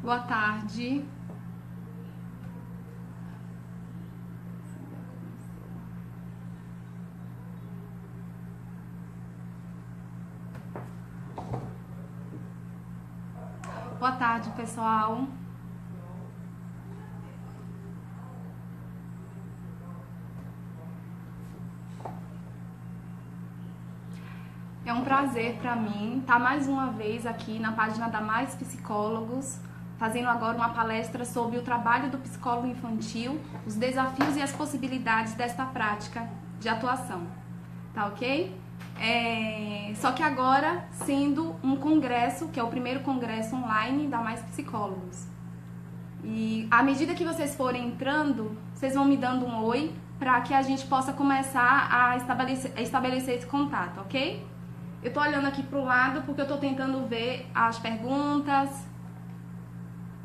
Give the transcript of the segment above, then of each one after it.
Boa tarde. Boa tarde, pessoal. É um prazer para mim estar mais uma vez aqui na página da Mais Psicólogos, fazendo agora uma palestra sobre o trabalho do psicólogo infantil, os desafios e as possibilidades desta prática de atuação. Tá ok? Só que agora sendo um congresso, que é o primeiro congresso online da Mais Psicólogos. E à medida que vocês forem entrando, vocês vão me dando um oi para que a gente possa começar a estabelecer esse contato, ok? Eu tô olhando aqui pro lado porque eu tô tentando ver as perguntas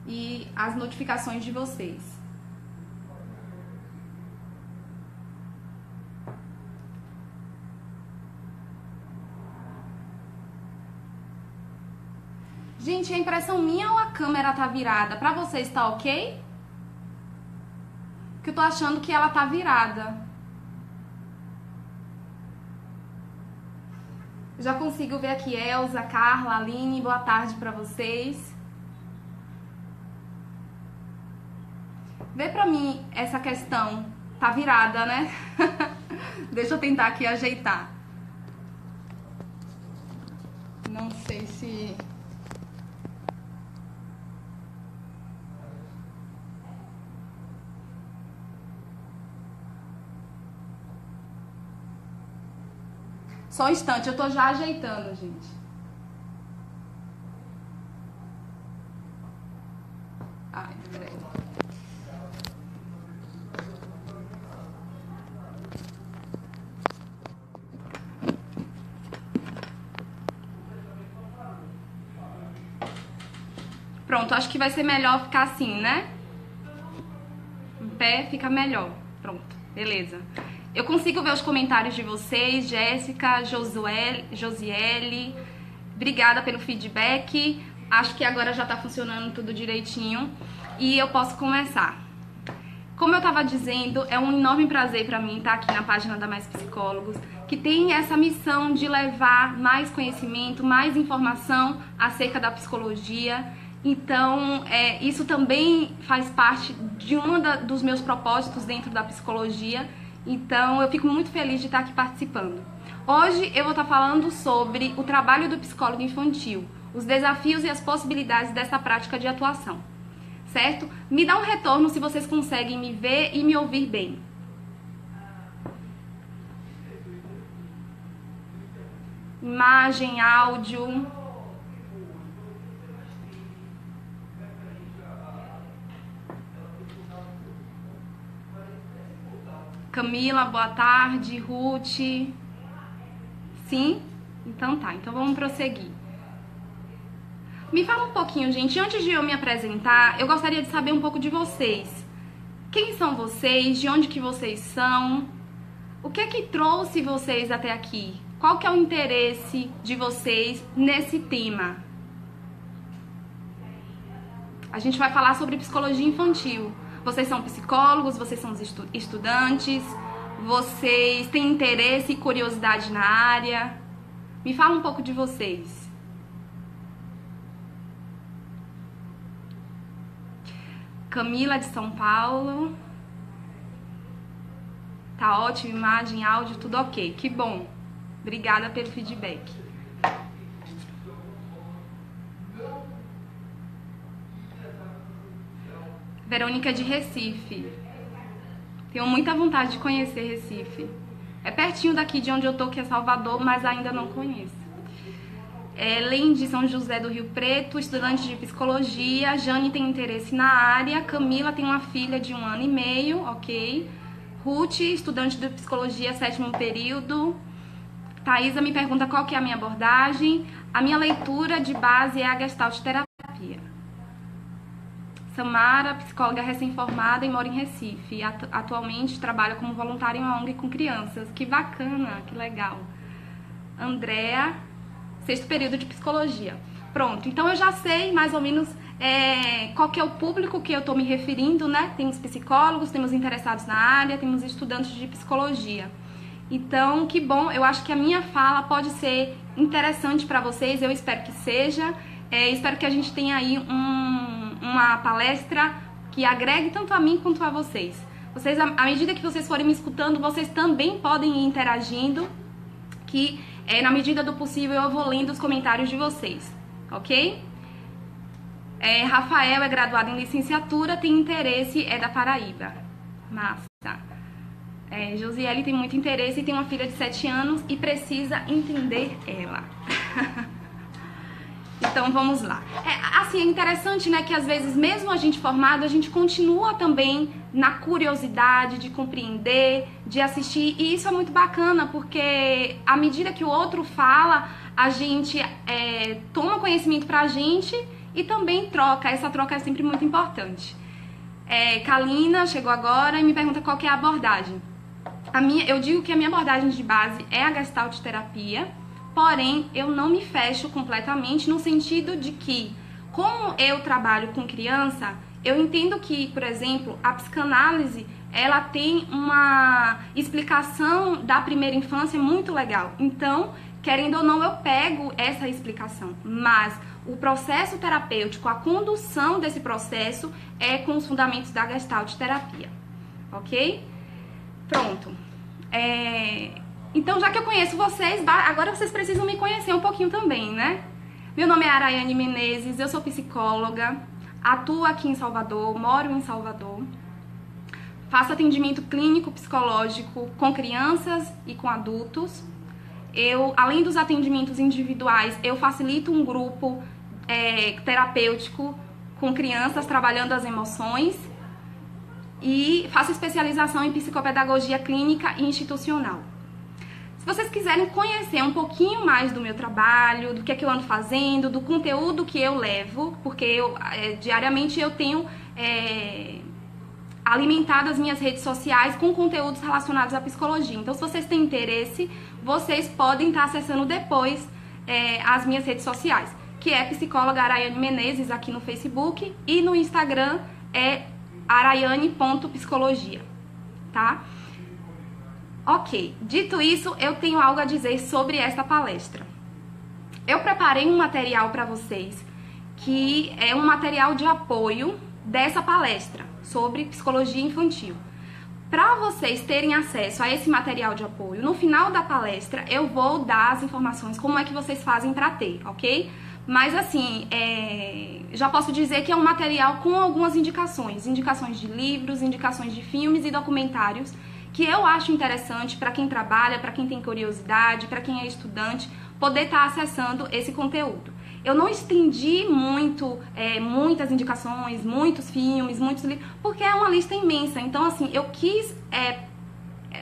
e as notificações de vocês. Gente, é impressão minha ou a câmera tá virada? Pra vocês tá ok? Porque eu tô achando que ela tá virada. Já consigo ver aqui Elza, Carla, Aline, boa tarde pra vocês. Vê pra mim essa questão, tá virada, né? Deixa eu tentar aqui ajeitar. Não sei se... Só um instante, eu tô já ajeitando, gente. Ai, peraí. Pronto, acho que vai ser melhor ficar assim, né? Em pé fica melhor. Pronto, beleza. Eu consigo ver os comentários de vocês, Jéssica, Josiele, obrigada pelo feedback. Acho que agora já tá funcionando tudo direitinho e eu posso começar. Como eu tava dizendo, é um enorme prazer pra mim estar aqui na página da Mais Psicólogos, que tem essa missão de levar mais conhecimento, mais informação acerca da psicologia. Então, isso também faz parte de dos meus propósitos dentro da psicologia. Então, eu fico muito feliz de estar aqui participando. Hoje eu vou estar falando sobre o trabalho do psicólogo infantil, os desafios e as possibilidades dessa prática de atuação, certo? Me dá um retorno se vocês conseguem me ver e me ouvir bem. Imagem, áudio... Camila, boa tarde. Ruth. Sim? Então tá, então vamos prosseguir. Me fala um pouquinho, gente, antes de eu me apresentar, eu gostaria de saber um pouco de vocês. Quem são vocês? De onde que vocês são? O que é que trouxe vocês até aqui? Qual que é o interesse de vocês nesse tema? A gente vai falar sobre psicologia infantil. Vocês são psicólogos, vocês são estudantes, vocês têm interesse e curiosidade na área. Me fala um pouco de vocês. Camila de São Paulo. Tá ótimo, imagem, áudio, tudo ok. Que bom. Obrigada pelo feedback. Verônica de Recife. Tenho muita vontade de conhecer Recife. É pertinho daqui de onde eu tô, que é Salvador, mas ainda não conheço. Ellen de São José do Rio Preto, estudante de psicologia. Jane tem interesse na área. Camila tem uma filha de 1 ano e meio, ok. Ruth, estudante de psicologia, 7º período. Thaisa me pergunta qual que é a minha abordagem. A minha leitura de base é a Gestalt terapia. Samara, psicóloga recém-formada e mora em Recife. Atualmente trabalha como voluntária em uma ONG com crianças. Que bacana, que legal. Andréa, 6º período de psicologia. Pronto, então eu já sei mais ou menos qual que é o público que eu tô me referindo, né? Temos psicólogos, temos interessados na área, temos estudantes de psicologia. Então, que bom, eu acho que a minha fala pode ser interessante para vocês, eu espero que seja. Espero que a gente tenha aí uma palestra que agregue tanto a mim quanto a vocês. Vocês, à medida que vocês forem me escutando, vocês também podem ir interagindo, que na medida do possível eu vou lendo os comentários de vocês, ok? Rafael é graduado em licenciatura, tem interesse, é da Paraíba. Massa. Josiele tem muito interesse e tem uma filha de 7 anos e precisa entender ela. Então vamos lá. Assim, é interessante, né, que às vezes mesmo a gente formado, a gente continua também na curiosidade de compreender, de assistir, e isso é muito bacana, porque à medida que o outro fala, a gente toma conhecimento pra gente e também troca. Essa troca é sempre muito importante. Kalina chegou agora e me pergunta qual que é a abordagem. Eu digo que a minha abordagem de base é a Gestalt terapia, porém eu não me fecho completamente no sentido de que, como eu trabalho com criança, eu entendo que, por exemplo, a psicanálise ela tem uma explicação da primeira infância muito legal. Então, querendo ou não, eu pego essa explicação, mas o processo terapêutico, a condução desse processo é com os fundamentos da Gestalt terapia, ok? Pronto. Então, já que eu conheço vocês, agora vocês precisam me conhecer um pouquinho também, né? Meu nome é Araiane Menezes, eu sou psicóloga, atuo aqui em Salvador, moro em Salvador, faço atendimento clínico psicológico com crianças e com adultos. Além dos atendimentos individuais, eu facilito um grupo terapêutico com crianças trabalhando as emoções e faço especialização em psicopedagogia clínica e institucional. Se vocês quiserem conhecer um pouquinho mais do meu trabalho, do que é que eu ando fazendo, do conteúdo que eu levo, porque diariamente eu tenho alimentado as minhas redes sociais com conteúdos relacionados à psicologia. Então, se vocês têm interesse, vocês podem estar acessando depois as minhas redes sociais, que é psicóloga Araiane Menezes aqui no Facebook e no Instagram é araiane.psicologia, tá? Ok, dito isso, eu tenho algo a dizer sobre esta palestra. Eu preparei um material para vocês, que é um material de apoio dessa palestra sobre psicologia infantil. Para vocês terem acesso a esse material de apoio, no final da palestra eu vou dar as informações, como é que vocês fazem para ter, ok? Mas assim, já posso dizer que é um material com algumas indicações de livros, indicações de filmes e documentários, que eu acho interessante para quem trabalha, para quem tem curiosidade, para quem é estudante, poder estar acessando esse conteúdo. Eu não estendi muitas indicações, muitos filmes, muitos livros, porque é uma lista imensa. Então, assim, eu quis,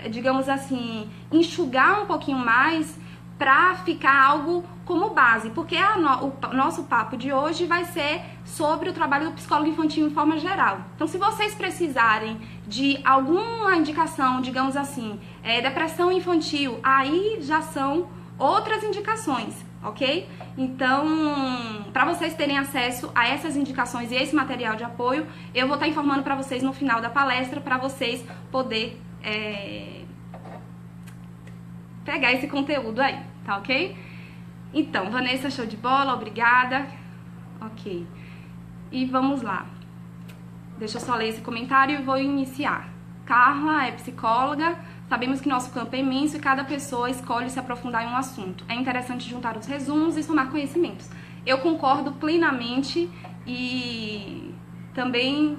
digamos assim, enxugar um pouquinho mais para ficar algo como base, porque o nosso papo de hoje vai ser sobre o trabalho do psicólogo infantil em forma geral. Então, se vocês precisarem de alguma indicação, digamos assim, depressão infantil, aí já são outras indicações, ok? Então, para vocês terem acesso a essas indicações e esse material de apoio, eu vou estar informando para vocês no final da palestra, para vocês poderem pegar esse conteúdo aí, tá ok? Então, Vanessa, show de bola, obrigada. Ok. E vamos lá. Deixa eu só ler esse comentário e vou iniciar. Carla é psicóloga. Sabemos que nosso campo é imenso e cada pessoa escolhe se aprofundar em um assunto. É interessante juntar os resumos e somar conhecimentos. Eu concordo plenamente e também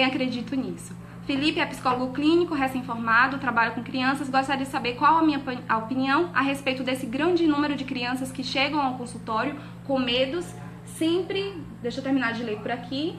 acredito nisso. Felipe é psicólogo clínico, recém-formado, trabalha com crianças. Gostaria de saber qual a minha opinião a respeito desse grande número de crianças que chegam ao consultório com medos, sempre, deixa eu terminar de ler por aqui,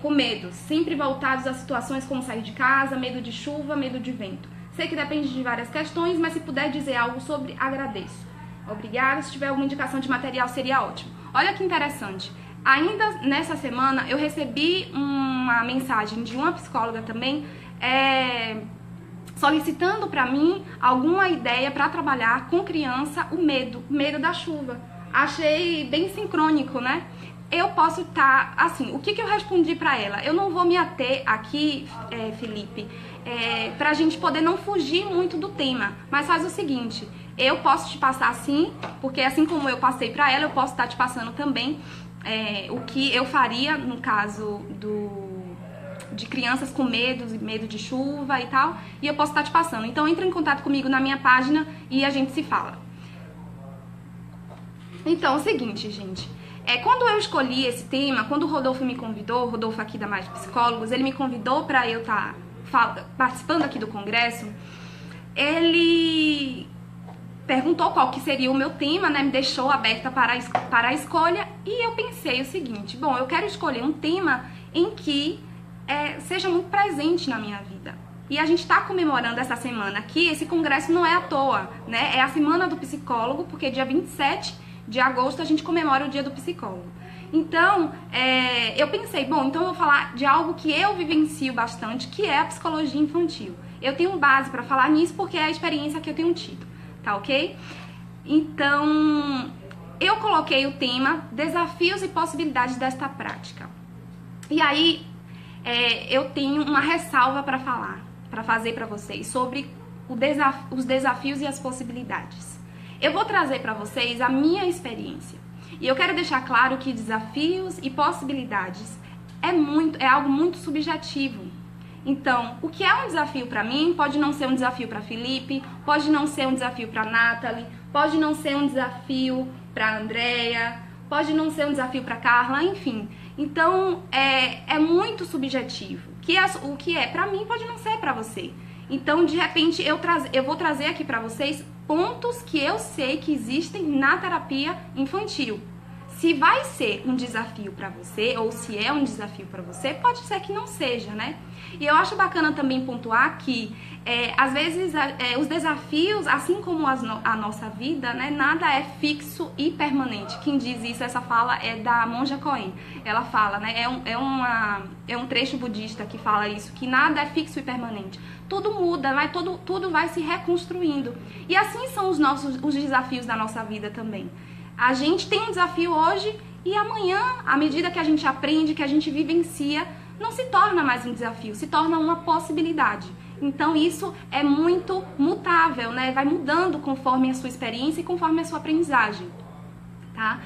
com medos, sempre voltados a situações como sair de casa, medo de chuva, medo de vento. Sei que depende de várias questões, mas se puder dizer algo sobre, agradeço. Obrigada, se tiver alguma indicação de material seria ótimo. Olha que interessante. Ainda nessa semana eu recebi uma mensagem de uma psicóloga também solicitando para mim alguma ideia para trabalhar com criança o medo da chuva. Achei bem sincrônico, né? Eu posso estar, assim, o que eu respondi pra ela? Eu não vou me ater aqui, Felipe, pra gente poder não fugir muito do tema, mas faz o seguinte, eu posso te passar assim, porque assim como eu passei pra ela, eu posso estar te passando também o que eu faria no caso de crianças com medo de chuva e tal, e eu posso estar te passando. Então entra em contato comigo na minha página e a gente se fala. Então, é o seguinte, gente, quando eu escolhi esse tema, quando o Rodolfo me convidou, o Rodolfo aqui da Mais Psicólogos, ele me convidou para eu estar participando aqui do congresso, ele perguntou qual que seria o meu tema, né, me deixou aberta para a escolha, e eu pensei o seguinte, bom, eu quero escolher um tema em que seja muito presente na minha vida. E a gente está comemorando essa semana aqui, esse congresso não é à toa, né, é a Semana do Psicólogo, porque dia 27 de agosto a gente comemora o Dia do Psicólogo. Então, eu pensei, bom, então eu vou falar de algo que eu vivencio bastante, que é a psicologia infantil. Eu tenho base para falar nisso porque é a experiência que eu tenho tido, tá ok? Então, eu coloquei o tema Desafios e Possibilidades desta Prática. E aí, eu tenho uma ressalva para fazer para vocês sobre os desafios e as possibilidades. Eu vou trazer para vocês a minha experiência. E eu quero deixar claro que desafios e possibilidades é algo muito subjetivo. Então, o que é um desafio para mim pode não ser um desafio para Felipe, pode não ser um desafio para Nathalie, pode não ser um desafio para Andrea, pode não ser um desafio para Carla, enfim. Então, é muito subjetivo. O que é para mim pode não ser para você. Então, de repente, eu vou trazer aqui para vocês pontos que eu sei que existem na terapia infantil. Se vai ser um desafio para você, ou se é um desafio para você, pode ser que não seja, né? E eu acho bacana também pontuar que, às vezes, os desafios, assim como a nossa vida, né, nada é fixo e permanente. Quem diz isso, essa fala é da Monja Coen. Ela fala, né, é um trecho budista que fala isso, que nada é fixo e permanente. Tudo muda, tudo vai se reconstruindo. E assim são os desafios da nossa vida também. A gente tem um desafio hoje e amanhã, à medida que a gente aprende, que a gente vivencia, não se torna mais um desafio, se torna uma possibilidade. Então isso é muito mutável, né? Vai mudando conforme a sua experiência e conforme a sua aprendizagem, tá?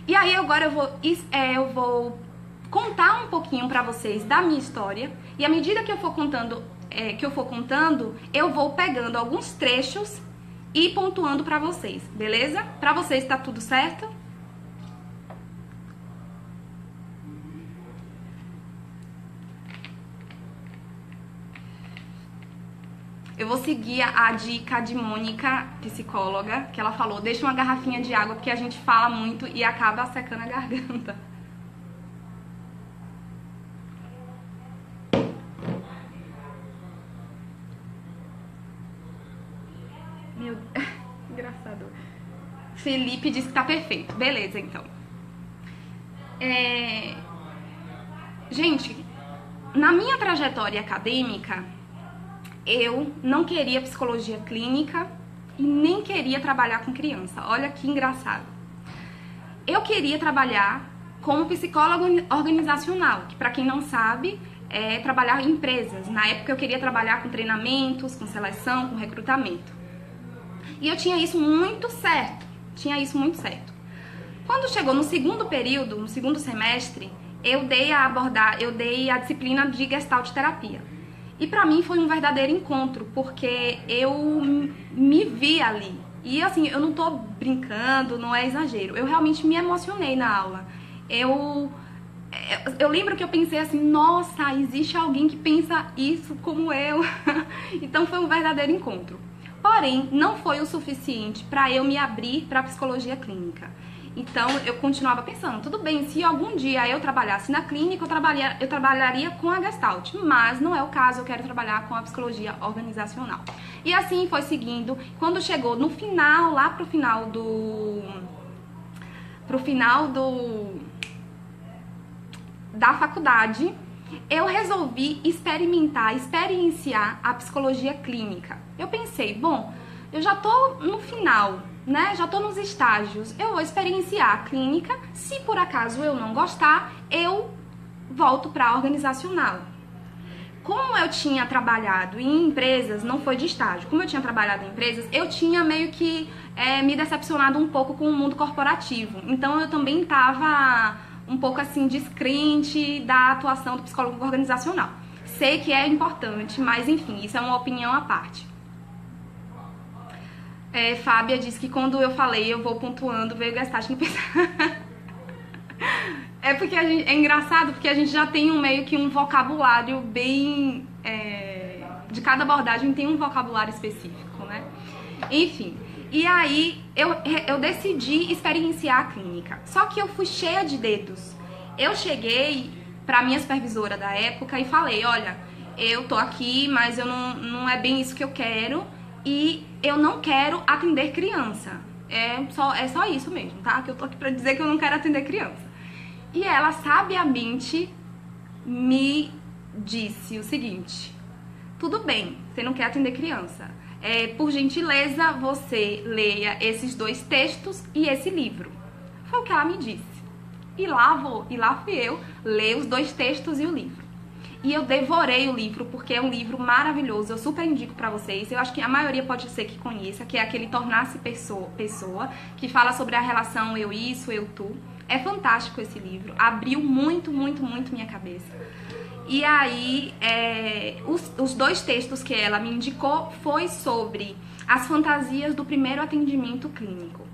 E aí agora eu vou contar um pouquinho pra vocês da minha história, e à medida que eu for contando, eu vou pegando alguns trechos e pontuando pra vocês, beleza? Pra vocês tá tudo certo? Eu vou seguir a dica de Mônica, psicóloga, que ela falou, deixa uma garrafinha de água porque a gente fala muito e acaba secando a garganta. Meu Deus, engraçado. Felipe disse que tá perfeito. Beleza, então. Gente, na minha trajetória acadêmica, eu não queria psicologia clínica e nem queria trabalhar com criança. Olha que engraçado. Eu queria trabalhar como psicóloga organizacional, que pra quem não sabe, é trabalhar em empresas. Na época eu queria trabalhar com treinamentos, com seleção, com recrutamento. E eu tinha isso muito certo. Quando chegou no segundo período, no segundo semestre, eu dei a disciplina de Gestalt terapia. E pra mim foi um verdadeiro encontro, porque eu me vi ali. E assim, eu não tô brincando, não é exagero. Eu realmente me emocionei na aula. Eu lembro que eu pensei assim, nossa, existe alguém que pensa isso como eu. Então foi um verdadeiro encontro. Porém, não foi o suficiente para eu me abrir para a psicologia clínica. Então, eu continuava pensando, tudo bem, se algum dia eu trabalhasse na clínica, eu trabalharia com a Gestalt, mas não é o caso, eu quero trabalhar com a psicologia organizacional. E assim foi seguindo, quando chegou no final, lá pro final da faculdade, eu resolvi experienciar a psicologia clínica. Eu pensei, bom, eu já tô no final né? Já tô nos estágios. Eu vou experienciar a clínica. Se por acaso eu não gostar, eu volto para organizacional. Como eu tinha trabalhado em empresas, não foi de estágio, como eu tinha trabalhado em empresas, eu tinha meio que me decepcionado um pouco com o mundo corporativo. Então eu também estava um pouco assim descrente da atuação do psicólogo organizacional. Sei que é importante, mas enfim, isso é uma opinião à parte. Fábia disse que quando eu falei eu vou pontuando, veio Gestalt no pensar. É porque é engraçado, porque a gente já tem meio que um vocabulário bem... de cada abordagem tem um vocabulário específico, né? Enfim, e aí eu decidi experienciar a clínica. Só que eu fui cheia de dedos. Eu cheguei pra minha supervisora da época e falei, olha, eu tô aqui, mas não é bem isso que eu quero e eu não quero atender criança. É só isso mesmo, tá? Que eu tô aqui pra dizer que eu não quero atender criança. E ela sabiamente me disse o seguinte: tudo bem, você não quer atender criança. Por gentileza, você leia esses 2 textos e esse livro. Foi o que ela me disse. E lá fui eu ler os 2 textos e o livro. E eu devorei o livro, porque é um livro maravilhoso, eu super indico pra vocês. Eu acho que a maioria pode ser que conheça, que é aquele Tornar-se Pessoa, que fala sobre a relação eu isso, eu tu. É fantástico esse livro, abriu muito, muito, muito minha cabeça. E aí, os 2 textos que ela me indicou foi sobre as fantasias do primeiro atendimento clínico.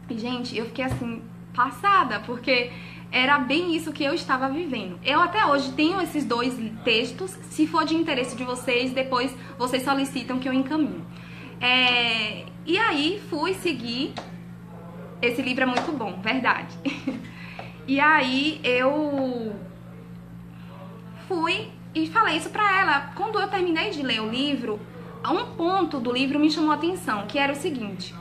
E, gente, eu fiquei assim, passada, porque era bem isso que eu estava vivendo. Eu até hoje tenho esses 2 textos, se for de interesse de vocês, depois vocês solicitam que eu encaminhe. E aí, fui seguir. Esse livro é muito bom, verdade. E aí eu fui e falei isso pra ela. Quando eu terminei de ler o livro, um ponto do livro me chamou a atenção, que era o seguinte: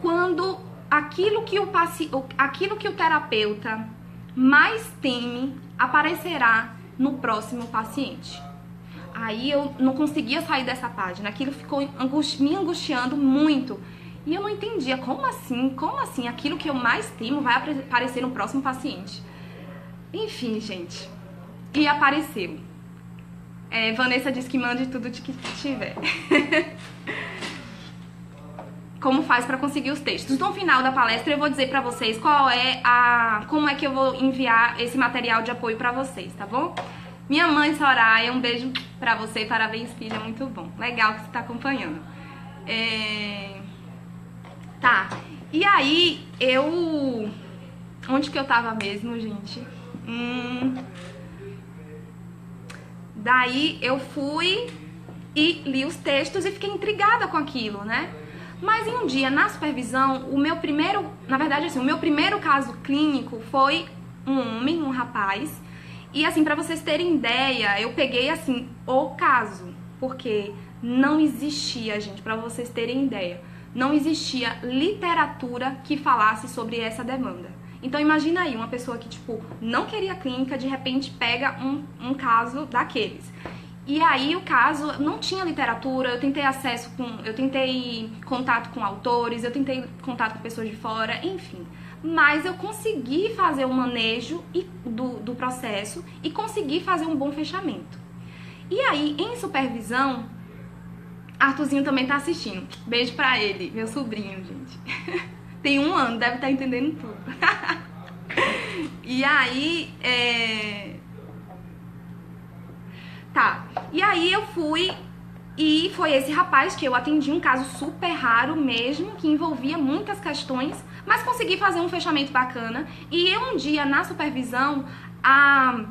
quando aquilo que o terapeuta mais teme aparecerá no próximo paciente. Aí eu não conseguia sair dessa página, aquilo ficou me angustiando muito. E eu não entendia, como assim? Aquilo que eu mais temo vai aparecer no próximo paciente. Enfim, gente. E apareceu. Vanessa disse que mande tudo de que tiver. Como faz para conseguir os textos. No final da palestra eu vou dizer pra vocês como é que eu vou enviar esse material de apoio pra vocês, tá bom? Minha mãe Soraya, um beijo pra você, parabéns filha, muito bom. Legal que você tá acompanhando. Tá, e aí onde que eu tava mesmo, gente? Daí eu fui e li os textos e fiquei intrigada com aquilo, né? Mas em um dia, na supervisão, o meu primeiro caso clínico foi um homem, um rapaz. E assim, pra vocês terem ideia, eu peguei assim, o caso. Porque não existia, gente, pra vocês terem ideia, não existia literatura que falasse sobre essa demanda. Então imagina aí, uma pessoa que, tipo, não queria clínica, de repente pega um caso daqueles. E aí o caso não tinha literatura, eu tentei contato com autores, eu tentei contato com pessoas de fora, enfim. Mas eu consegui fazer o manejo do processo e consegui fazer um bom fechamento. E aí, em supervisão, Arthurzinho também tá assistindo. Beijo pra ele, meu sobrinho, gente. Tem 1 ano, deve estar entendendo tudo. E aí, Tá, e aí eu fui e foi esse rapaz que eu atendi, um caso super raro mesmo, que envolvia muitas questões, mas consegui fazer um fechamento bacana. E um dia, na supervisão, a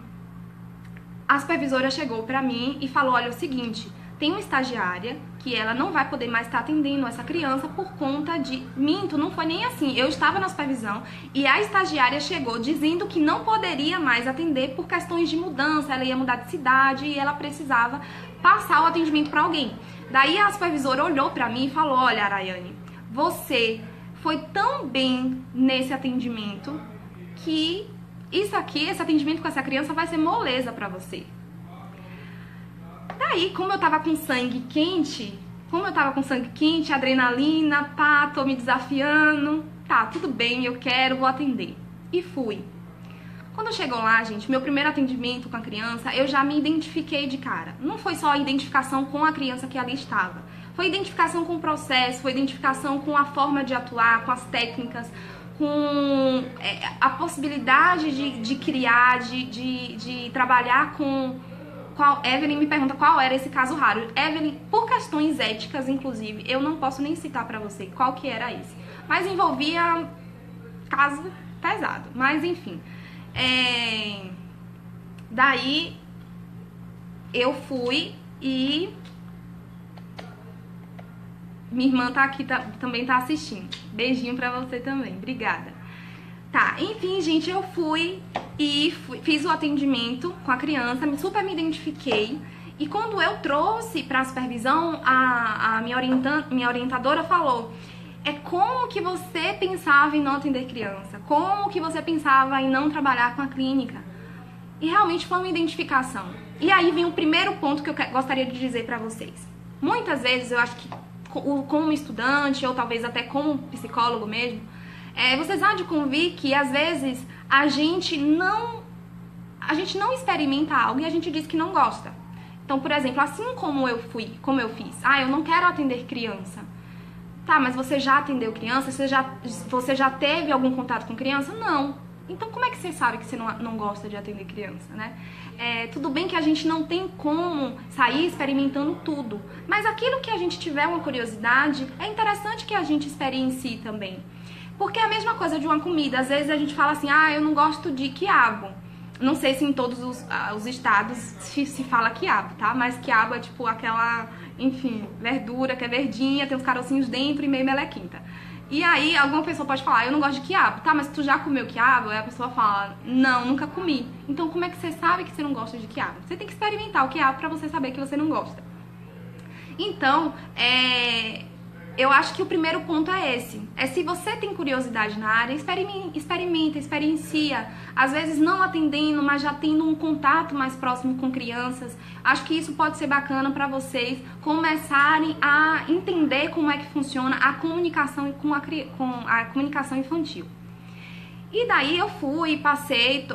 supervisora chegou pra mim e falou, olha, é o seguinte, tem uma estagiária que ela não vai poder mais estar atendendo essa criança por conta de... Minto, não foi nem assim. Eu estava na supervisão e a estagiária chegou dizendo que não poderia mais atender por questões de mudança, ela ia mudar de cidade e ela precisava passar o atendimento para alguém. Daí a supervisora olhou para mim e falou, olha, Araiane, você foi tão bem nesse atendimento que esse atendimento com essa criança vai ser moleza para você. Daí, como eu tava com sangue quente, Como eu tava com sangue quente, adrenalina, pá, tô me desafiando, tá, tudo bem, eu quero, vou atender. E fui. Quando chegou lá, gente, meu primeiro atendimento com a criança, eu já me identifiquei de cara. Não foi só a identificação com a criança que ali estava. Foi identificação com o processo, foi identificação com a forma de atuar, com as técnicas, com a possibilidade de criar, de trabalhar com... Evelyn me pergunta qual era esse caso raro. Evelyn, por questões éticas, inclusive, eu não posso nem citar pra você qual que era esse. Mas envolvia caso pesado. Mas, enfim. Daí, eu fui e... Minha irmã tá aqui, também tá assistindo. Beijinho pra você também. Obrigada. Tá, enfim, gente, eu fui e fiz o atendimento com a criança, super me identifiquei. E quando eu trouxe pra supervisão, a minha orientadora falou: como que você pensava em não atender criança? Como que você pensava em não trabalhar com a clínica? E realmente foi uma identificação. E aí vem o primeiro ponto que eu gostaria de dizer pra vocês. Muitas vezes, eu acho que como estudante, ou talvez até como psicólogo mesmo, vocês há de convir que às vezes a gente não experimenta algo e a gente diz que não gosta. Então, por exemplo, assim como eu fiz, eu não quero atender criança. Tá, mas você já atendeu criança? Você já teve algum contato com criança? Não. Então, como é que você sabe que você não gosta de atender criança, né? Tudo bem que a gente não tem como sair experimentando tudo, mas aquilo que a gente tiver uma curiosidade, é interessante que a gente experiencie também. Porque é a mesma coisa de uma comida. Às vezes a gente fala assim, eu não gosto de quiabo. Não sei se em todos os estados se fala quiabo, tá? Mas quiabo é tipo aquela, enfim, verdura que é verdinha, tem os carocinhos dentro e meio melequinta. E aí alguma pessoa pode falar, eu não gosto de quiabo. Tá, mas tu já comeu quiabo? Aí a pessoa fala, não, nunca comi. Então como é que você sabe que você não gosta de quiabo? Você tem que experimentar o quiabo pra você saber que você não gosta. Então, eu acho que o primeiro ponto é esse. Se você tem curiosidade na área, experiencia. Às vezes não atendendo, mas já tendo um contato mais próximo com crianças. Acho que isso pode ser bacana para vocês começarem a entender como é que funciona a comunicação com a comunicação infantil. E daí eu fui, passei,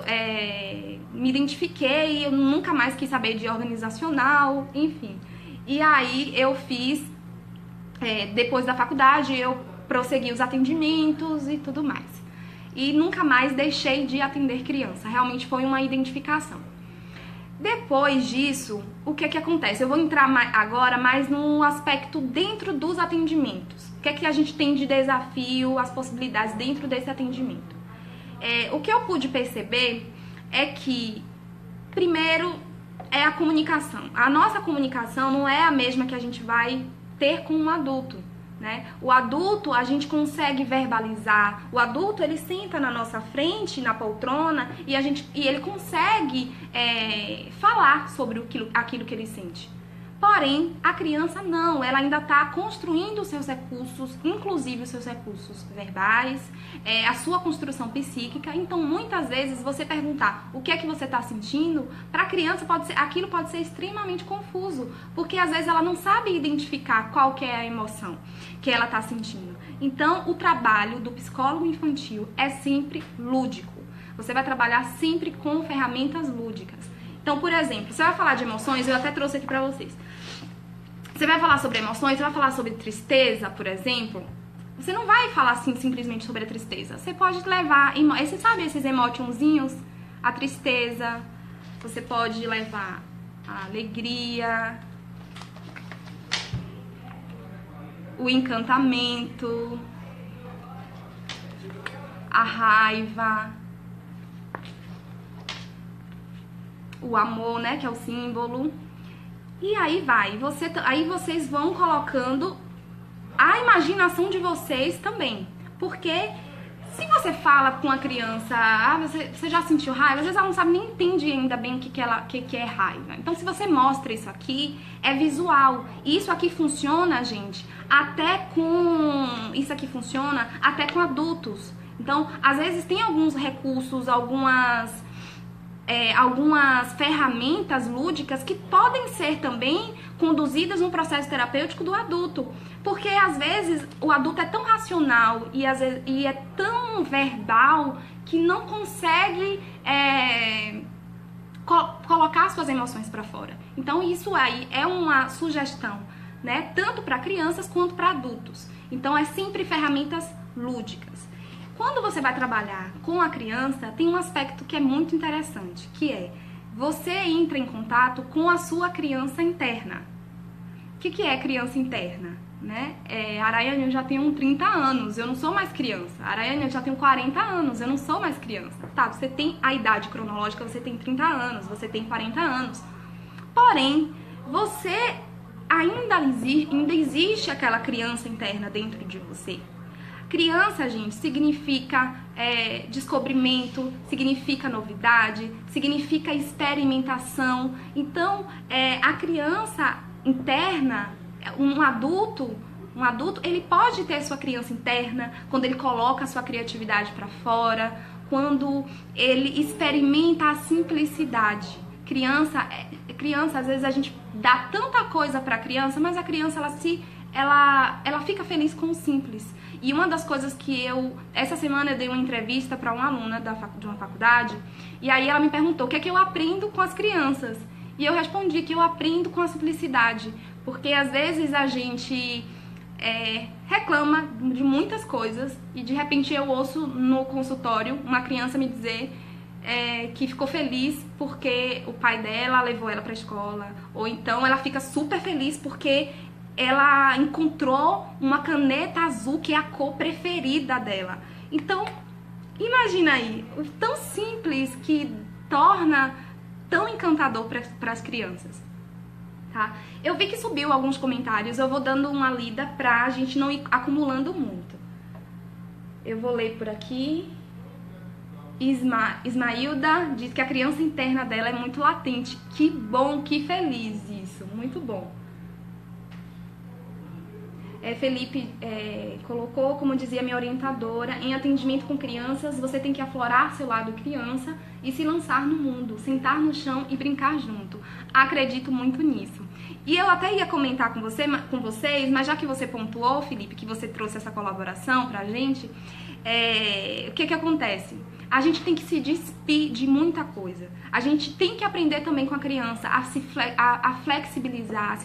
me identifiquei, eu nunca mais quis saber de organizacional, enfim. E aí eu fiz... depois da faculdade eu prossegui os atendimentos e tudo mais. E nunca mais deixei de atender criança. Realmente foi uma identificação. Depois disso, o que acontece? Eu vou entrar agora mais num aspecto dentro dos atendimentos. O que a gente tem de desafio, as possibilidades dentro desse atendimento. O que eu pude perceber é que, primeiro, é a comunicação. A nossa comunicação não é a mesma que a gente vai ter com um adulto, né? O adulto a gente consegue verbalizar, o adulto ele senta na nossa frente, na poltrona, e ele consegue falar sobre aquilo que ele sente. Porém, a criança não, ela ainda está construindo os seus recursos, inclusive os seus recursos verbais, a sua construção psíquica. Então, muitas vezes, você perguntar o que é que você está sentindo, para a criança aquilo pode ser extremamente confuso, porque às vezes ela não sabe identificar qual que é a emoção que ela está sentindo. Então, o trabalho do psicólogo infantil é sempre lúdico. Você vai trabalhar sempre com ferramentas lúdicas. Então, por exemplo, você vai falar de emoções, eu até trouxe aqui pra vocês. Você vai falar sobre emoções, você vai falar sobre tristeza, por exemplo. Você não vai falar assim simplesmente sobre a tristeza. Você pode levar, você sabe esses emotionzinhos? A tristeza, você pode levar a alegria, o encantamento, a raiva, o amor, né, que é o símbolo. E aí vai, aí vocês vão colocando a imaginação de vocês também. Porque se você fala com a criança, você já sentiu raiva, às vezes ela não sabe nem entende ainda bem o que é raiva. Então se você mostra isso aqui, é visual. E isso aqui funciona, gente, isso aqui funciona até com adultos. Então, às vezes tem alguns recursos, algumas algumas ferramentas lúdicas que podem ser também conduzidas no processo terapêutico do adulto. Porque às vezes o adulto é tão racional e é tão verbal que não consegue colocar suas emoções para fora. Então isso aí é uma sugestão, né? Tanto para crianças quanto para adultos. Então é sempre ferramentas lúdicas. Quando você vai trabalhar com a criança, tem um aspecto que é muito interessante, que é você entra em contato com a sua criança interna. O que é criança interna? Né? A Araiane, eu já tenho 30 anos, eu não sou mais criança. A Araiane, eu já tenho 40 anos, eu não sou mais criança. Tá, você tem a idade cronológica, você tem 30 anos, você tem 40 anos. Porém, você ainda existe aquela criança interna dentro de você. Criança, gente, significa descobrimento, significa novidade, significa experimentação. Então, a criança interna, um adulto, ele pode ter sua criança interna quando ele coloca a sua criatividade para fora, quando ele experimenta a simplicidade. Criança, às vezes a gente dá tanta coisa para a criança, mas a criança ela fica feliz com o simples. E uma das coisas que essa semana eu dei uma entrevista para uma aluna de uma faculdade, e aí ela me perguntou o que é que eu aprendo com as crianças. E eu respondi que eu aprendo com a simplicidade, porque às vezes a gente reclama de muitas coisas e de repente eu ouço no consultório uma criança me dizer que ficou feliz porque o pai dela levou ela para a escola, ou então ela fica super feliz porque ela encontrou uma caneta azul que é a cor preferida dela. Então, imagina aí, tão simples que torna tão encantador para as crianças, tá? Eu vi que subiu alguns comentários, eu vou dando uma lida pra gente não ir acumulando muito. Eu vou ler por aqui. Ismailda diz que a criança interna dela é muito latente. Que bom, que feliz isso, muito bom. Felipe colocou, como dizia minha orientadora, em atendimento com crianças, você tem que aflorar seu lado criança e se lançar no mundo, sentar no chão e brincar junto. Acredito muito nisso. E eu até ia comentar com vocês, mas já que você pontuou, Felipe, que você trouxe essa colaboração pra gente, o que acontece? A gente tem que se despir de muita coisa. A gente tem que aprender também com a criança a flexibilizar,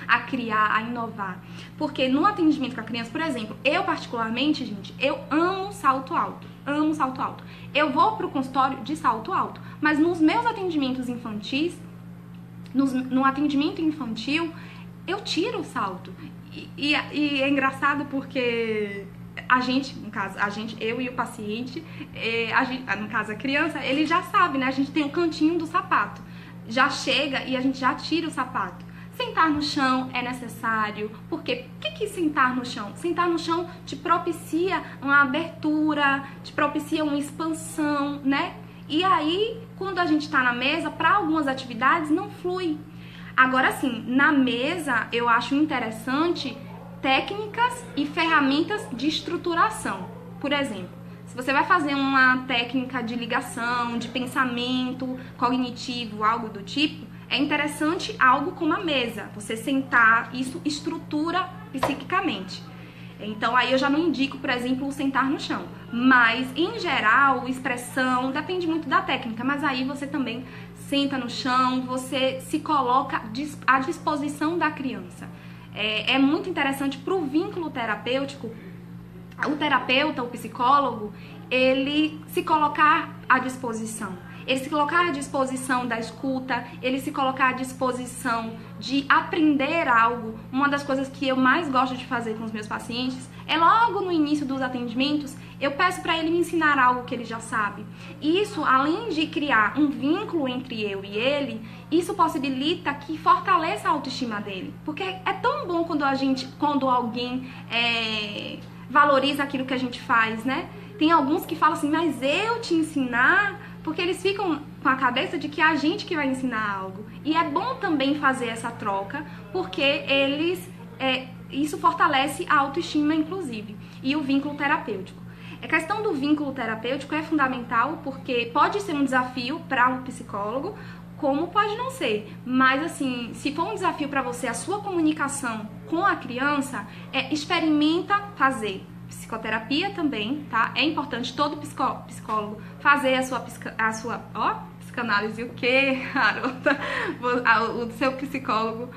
a criar, a inovar. Porque no atendimento com a criança, por exemplo, eu particularmente, gente, eu amo salto alto. Amo salto alto. Eu vou pro consultório de salto alto. Mas nos meus atendimentos infantis, no atendimento infantil, eu tiro o salto. E é engraçado porque a gente, eu e o paciente, no caso a criança, ele já sabe, né? A gente tem o cantinho do sapato. Já chega e a gente já tira o sapato. Sentar no chão é necessário, porque o que é sentar no chão? Sentar no chão te propicia uma abertura, te propicia uma expansão, né? E aí, quando a gente tá na mesa, para algumas atividades não flui. Agora sim, na mesa eu acho interessante técnicas e ferramentas de estruturação. Por exemplo, se você vai fazer uma técnica de ligação, de pensamento cognitivo, algo do tipo, é interessante algo como a mesa. Você sentar, isso estrutura psiquicamente. Então aí eu já não indico, por exemplo, o sentar no chão. Mas, em geral, expressão, depende muito da técnica, mas aí você também senta no chão, você se coloca à disposição da criança. É muito interessante para o vínculo terapêutico, o terapeuta, o psicólogo, ele se colocar à disposição. Ele se colocar à disposição da escuta, ele se colocar à disposição de aprender algo. Uma das coisas que eu mais gosto de fazer com os meus pacientes é logo no início dos atendimentos, eu peço para ele me ensinar algo que ele já sabe. Isso, além de criar um vínculo entre eu e ele, isso possibilita que fortaleça a autoestima dele. Porque é tão bom quando alguém valoriza aquilo que a gente faz, né? Tem alguns que falam assim, mas eu te ensinar... Porque eles ficam com a cabeça de que é a gente que vai ensinar algo. E é bom também fazer essa troca, porque isso fortalece a autoestima, inclusive, e o vínculo terapêutico. A questão do vínculo terapêutico é fundamental porque pode ser um desafio para um psicólogo, como pode não ser. Mas assim, se for um desafio para você a sua comunicação com a criança, experimenta fazer psicoterapia também, tá? É importante todo psicólogo fazer a sua psicanálise, o quê, garota? O seu psicólogo,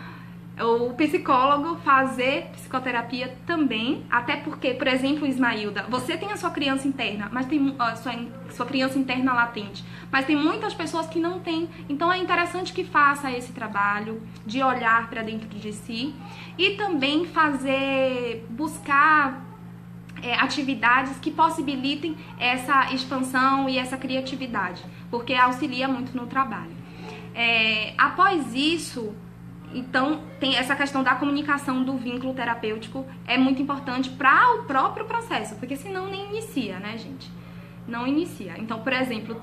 o psicólogo fazer psicoterapia também, até porque, por exemplo, Ismailda, você tem a sua criança interna, mas tem a sua criança interna latente, mas tem muitas pessoas que não têm. Então é interessante que faça esse trabalho de olhar para dentro de si e também buscar atividades que possibilitem essa expansão e essa criatividade, porque auxilia muito no trabalho. Após isso, então, tem essa questão da comunicação do vínculo terapêutico, é muito importante para o próprio processo, porque senão nem inicia, né, gente? Não inicia. Então, por exemplo,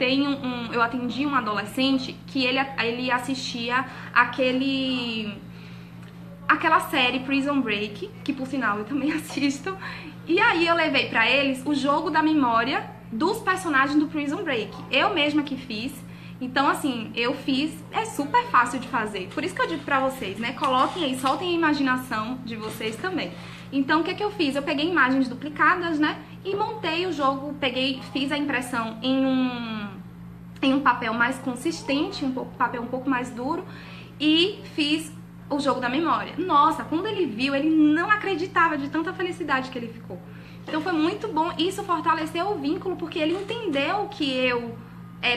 eu atendi um adolescente que ele assistia aquela série Prison Break, que por sinal eu também assisto, e aí eu levei pra eles o jogo da memória dos personagens do Prison Break. Eu mesma que fiz. Então, assim, eu fiz, é super fácil de fazer. Por isso que eu digo pra vocês, né? Coloquem aí, soltem a imaginação de vocês também. Então, o que eu fiz? Eu peguei imagens duplicadas, né? E montei o jogo, fiz a impressão em um papel mais consistente, papel um pouco mais duro, e fiz o jogo da memória. Nossa, quando ele viu, ele não acreditava de tanta felicidade que ele ficou. Então, foi muito bom. Isso fortaleceu o vínculo, porque ele entendeu que eu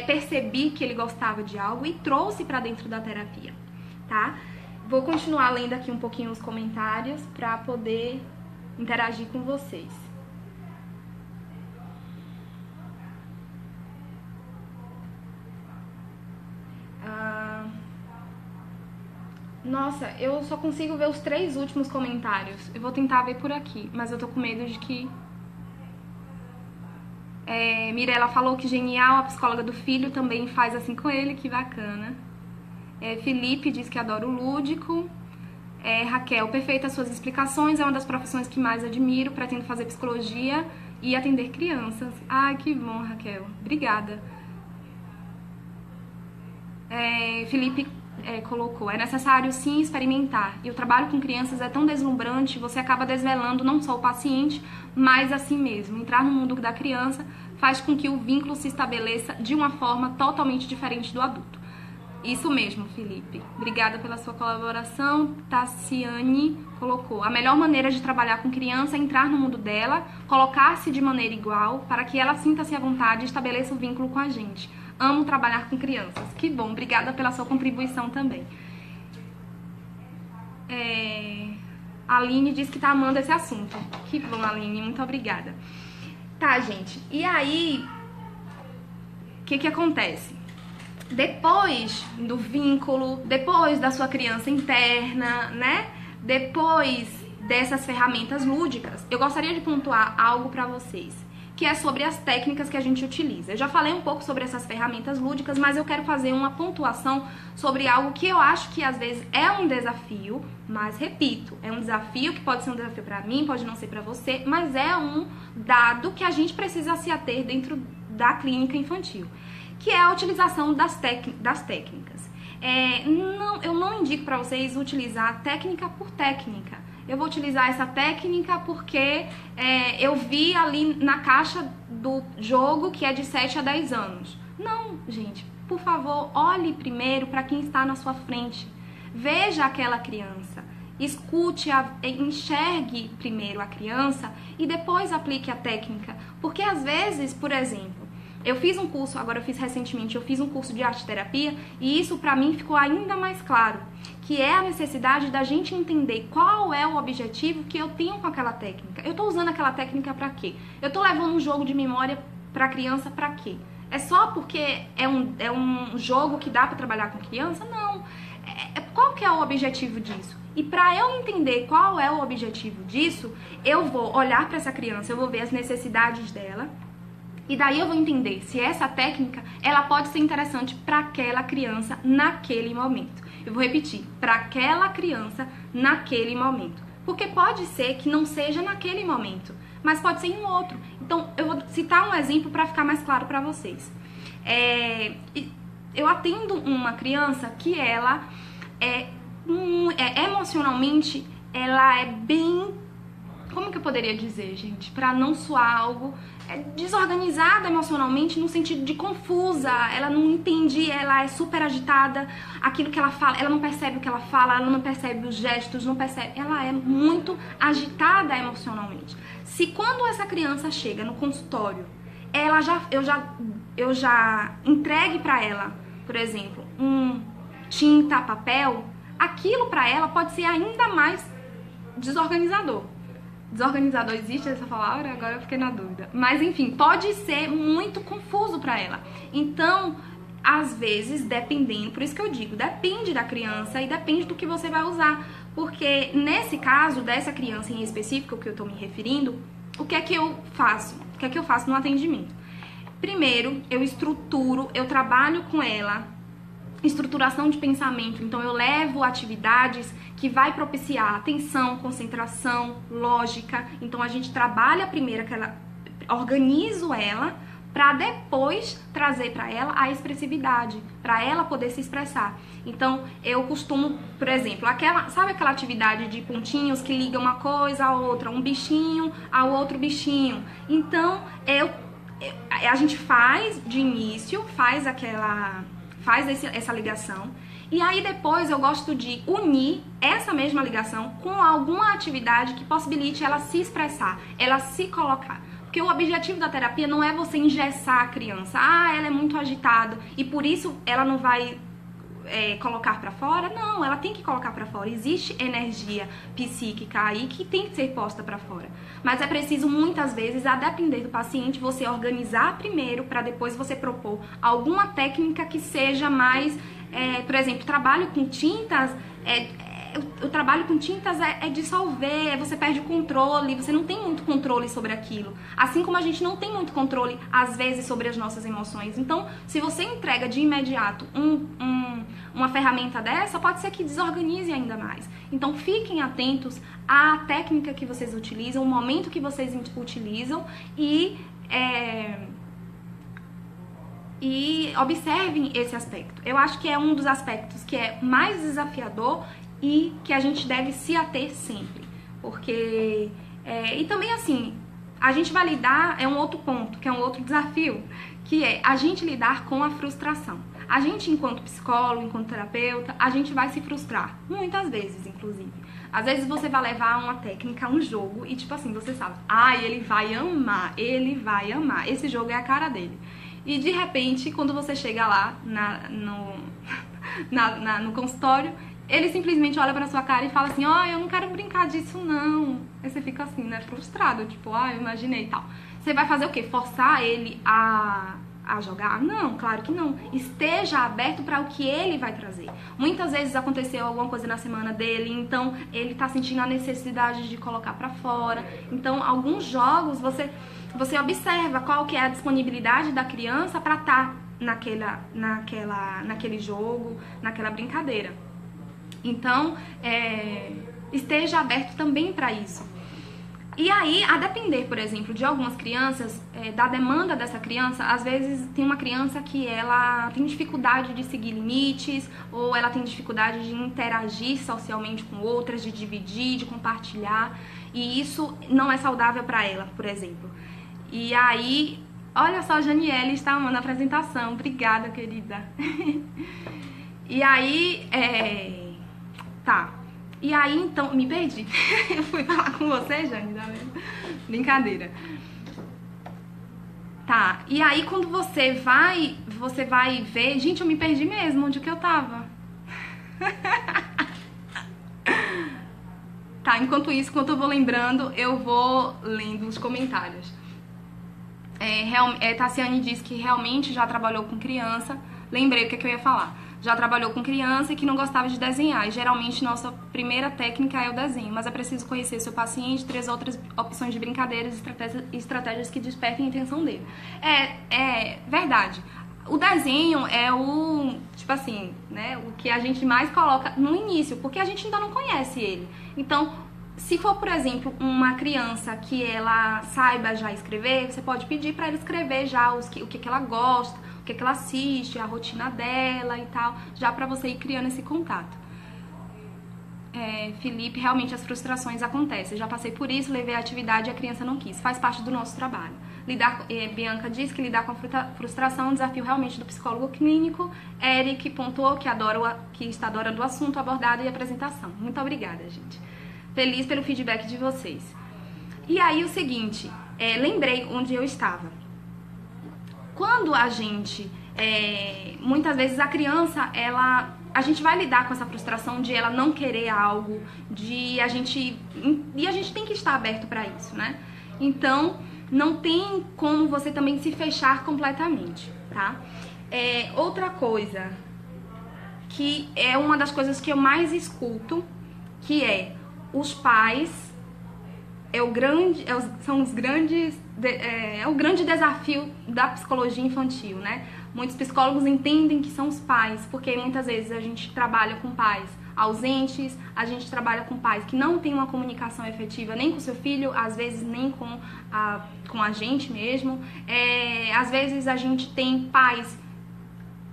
percebi que ele gostava de algo e trouxe pra dentro da terapia, tá? Vou continuar lendo aqui um pouquinho os comentários pra poder interagir com vocês. Nossa, eu só consigo ver os 3 últimos comentários. Eu vou tentar ver por aqui, mas eu tô com medo de que... Mirella falou que genial, a psicóloga do filho também faz assim com ele, que bacana. Felipe diz que adora o lúdico. Raquel, perfeita as suas explicações, é uma das profissões que mais admiro, pretendo fazer psicologia e atender crianças. Ai, que bom, Raquel, obrigada. Felipe colocou, é necessário sim experimentar, e o trabalho com crianças é tão deslumbrante, você acaba desvelando não só o paciente, mas a si mesmo. Entrar no mundo da criança faz com que o vínculo se estabeleça de uma forma totalmente diferente do adulto. Isso mesmo, Felipe. Obrigada pela sua colaboração. Tassiane colocou, a melhor maneira de trabalhar com criança é entrar no mundo dela, colocar-se de maneira igual, para que ela sinta-se à vontade e estabeleça o vínculo com a gente. Amo trabalhar com crianças. Que bom, obrigada pela sua contribuição também. A Aline disse que tá amando esse assunto. Que bom, Aline, muito obrigada. Tá, gente, e aí, o que acontece? Depois do vínculo, depois da sua criança interna, né? Depois dessas ferramentas lúdicas, eu gostaria de pontuar algo pra vocês, que é sobre as técnicas que a gente utiliza. Eu já falei um pouco sobre essas ferramentas lúdicas, mas eu quero fazer uma pontuação sobre algo que eu acho que às vezes é um desafio, mas repito, é um desafio que pode ser um desafio pra mim, pode não ser pra você, mas é um dado que a gente precisa se ater dentro da clínica infantil, que é a utilização das técnicas. Eu não indico pra vocês utilizar técnica por técnica. Eu vou utilizar essa técnica porque eu vi ali na caixa do jogo que é de 7 a 10 anos. Não, gente, por favor, olhe primeiro para quem está na sua frente. Veja aquela criança, escute, enxergue primeiro a criança e depois aplique a técnica. Porque às vezes, por exemplo, eu fiz um curso, agora eu fiz recentemente, eu fiz um curso de arte-terapia e isso pra mim ficou ainda mais claro, que é a necessidade da gente entender qual é o objetivo que eu tenho com aquela técnica. Eu tô usando aquela técnica pra quê? Eu tô levando um jogo de memória pra criança pra quê? É só porque é um jogo que dá pra trabalhar com criança? Não. Qual que é o objetivo disso? E para eu entender qual é o objetivo disso, eu vou olhar pra essa criança, eu vou ver as necessidades dela, e daí eu vou entender se essa técnica ela pode ser interessante para aquela criança naquele momento. Eu vou repetir, para aquela criança naquele momento. Porque pode ser que não seja naquele momento, mas pode ser em outro. Então, eu vou citar um exemplo para ficar mais claro para vocês. Eu atendo uma criança que ela emocionalmente, ela é bem... Como que eu poderia dizer, gente? Para não soar algo desorganizada emocionalmente, no sentido de confusa. Ela não entende, ela é super agitada. Aquilo que ela fala, ela não percebe o que ela fala, ela não percebe os gestos, não percebe. Ela é muito agitada emocionalmente. Se quando essa criança chega no consultório, eu já entregue para ela, por exemplo, tinta, papel, aquilo para ela pode ser ainda mais desorganizador. Desorganizador existe essa palavra? Agora eu fiquei na dúvida. Mas enfim, pode ser muito confuso para ela. Então, às vezes, dependendo, por isso que eu digo, depende da criança e depende do que você vai usar. Porque nesse caso, dessa criança em específico que eu tô me referindo, o que é que eu faço? O que é que eu faço no atendimento? Primeiro, eu estruturo, eu trabalho com ela, estruturação de pensamento. Então, eu levo atividades que vai propiciar atenção, concentração, lógica. Então, a gente trabalha primeiro, organizo ela, para depois trazer para ela a expressividade, para ela poder se expressar. Então, eu costumo, por exemplo, sabe aquela atividade de pontinhos que liga uma coisa a outra, um bichinho ao outro bichinho? Então, a gente faz de início, faz essa ligação, e aí depois eu gosto de unir essa mesma ligação com alguma atividade que possibilite ela se expressar, ela se colocar. Porque o objetivo da terapia não é você engessar a criança. Ela é muito agitada e por isso ela não vai colocar pra fora. Não, ela tem que colocar pra fora. Existe energia psíquica aí que tem que ser posta pra fora. Mas é preciso muitas vezes, a depender do paciente, você organizar primeiro para depois você propor alguma técnica que seja mais... por exemplo, trabalho com tintas... O trabalho com tintas é dissolver, você perde o controle, você não tem muito controle sobre aquilo. Assim como a gente não tem muito controle, às vezes, sobre as nossas emoções. Então, se você entrega de imediato uma ferramenta dessa, pode ser que desorganize ainda mais. Então, fiquem atentos à técnica que vocês utilizam, o momento que vocês utilizam e observem esse aspecto. Eu acho que é um dos aspectos que é mais desafiador e que a gente deve se ater sempre, porque e também assim, a gente vai lidar, é um outro ponto, que é um outro desafio, que é a gente lidar com a frustração. A gente, enquanto psicólogo, enquanto terapeuta, a gente vai se frustrar, muitas vezes, inclusive. Às vezes você vai levar uma técnica, um jogo, e tipo assim, você sabe, ele vai amar, esse jogo é a cara dele. E de repente, quando você chega lá no consultório, ele simplesmente olha pra sua cara e fala assim, eu não quero brincar disso não. Aí você fica assim, né, frustrado, tipo, eu imaginei e tal. Você vai fazer o quê? Forçar ele a jogar? Não, claro que não. Esteja aberto para o que ele vai trazer. Muitas vezes aconteceu alguma coisa na semana dele, então ele tá sentindo a necessidade de colocar pra fora. Então, alguns jogos, você observa qual que é a disponibilidade da criança pra estar naquele jogo, naquela brincadeira. Então, esteja aberto também para isso. E aí, a depender, por exemplo, de algumas crianças, da demanda dessa criança, às vezes tem uma criança que ela tem dificuldade de seguir limites, ou ela tem dificuldade de interagir socialmente com outras, de dividir, de compartilhar, e isso não é saudável para ela, por exemplo. E aí, olha só, a Janiele está amando a apresentação, obrigada, querida. E aí, tá. E aí, então, me perdi. Eu fui falar com você, Jane, tá vendo? Brincadeira. Tá, e aí quando você vai ver... Gente, eu me perdi mesmo, onde que eu tava? Tá, enquanto isso, enquanto eu vou lembrando, eu vou lendo os comentários. Tassiane disse que realmente já trabalhou com criança. Lembrei o que eu ia falar. Já trabalhou com criança e que não gostava de desenhar. E geralmente nossa primeira técnica é o desenho, mas é preciso conhecer seu paciente, 3 outras opções de brincadeiras e estratégias que despertem a atenção dele. É verdade. O desenho é tipo assim, né, o que a gente mais coloca no início, porque a gente ainda não conhece ele. Então, Se for, por exemplo, uma criança que ela saiba já escrever, você pode pedir para ela escrever já o que ela gosta, o que ela assiste, a rotina dela e tal, já para você ir criando esse contato. Felipe, realmente as frustrações acontecem. Eu já passei por isso, levei a atividade e a criança não quis. Faz parte do nosso trabalho. Bianca diz que lidar com a frustração é um desafio realmente do psicólogo clínico. Eric pontuou que está adorando o assunto abordado e apresentação. Muito obrigada, gente. Feliz pelo feedback de vocês. E aí o seguinte, lembrei onde eu estava. Quando a gente, muitas vezes a criança, a gente vai lidar com essa frustração de ela não querer algo, e a gente tem que estar aberto para isso, né? Então, não tem como você também se fechar completamente, tá? Outra coisa, que é uma das coisas que eu mais escuto, que é os pais, é o grande desafio da psicologia infantil, né? Muitos psicólogos entendem que são os pais, porque muitas vezes a gente trabalha com pais ausentes, a gente trabalha com pais que não tem uma comunicação efetiva nem com o seu filho, às vezes nem com a gente mesmo. Às vezes a gente tem pais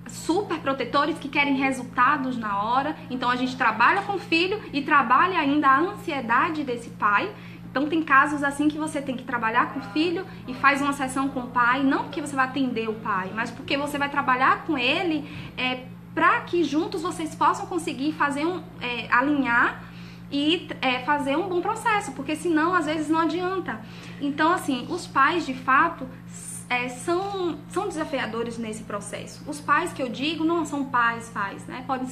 super protetores que querem resultados na hora, então a gente trabalha com o filho e trabalha ainda a ansiedade desse pai. Então tem casos assim que você tem que trabalhar com o filho e faz uma sessão com o pai, não porque você vai atender o pai, mas porque você vai trabalhar com ele para que juntos vocês possam conseguir fazer alinhar e fazer um bom processo, porque senão às vezes não adianta. Então assim, os pais de fato são desafiadores nesse processo. Os pais que eu digo não são pais, né? Pode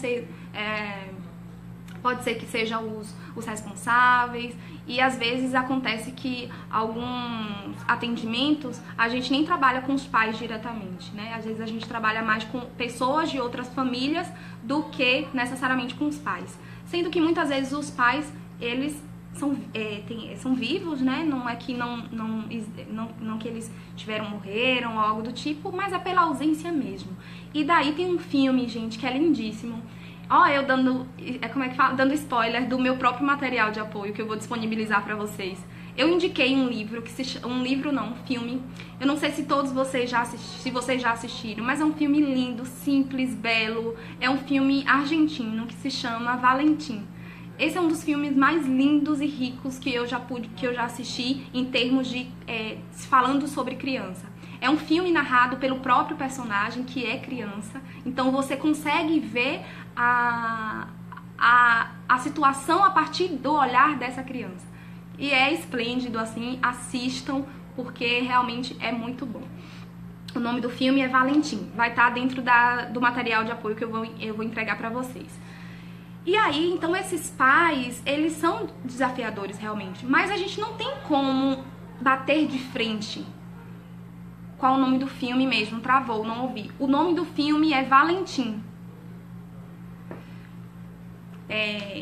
ser que sejam os responsáveis, e às vezes acontece que alguns atendimentos a gente nem trabalha com os pais diretamente, né? Às vezes a gente trabalha mais com pessoas de outras famílias do que necessariamente com os pais. Sendo que muitas vezes os pais, eles são vivos, né? Não é que não que eles morreram ou algo do tipo, mas é pela ausência mesmo. E daí tem um filme, gente, que é lindíssimo. Eu dando spoiler do meu próprio material de apoio que eu vou disponibilizar pra vocês. Eu indiquei um livro, um filme. Eu não sei se todos vocês já assistiram, mas é um filme lindo, simples, belo. É um filme argentino que se chama Valentim. Esse é um dos filmes mais lindos e ricos que eu já assisti em termos de falando sobre criança. É um filme narrado pelo próprio personagem, que é criança. Então você consegue ver a situação a partir do olhar dessa criança. E é esplêndido, assim, assistam, porque realmente é muito bom. O nome do filme é Valentim. Vai estar dentro do material de apoio que eu vou entregar pra vocês. E aí, então, esses pais, eles são desafiadores realmente. Mas a gente não tem como bater de frente. Qual o nome do filme mesmo? Travou, não ouvi. O nome do filme é Valentim.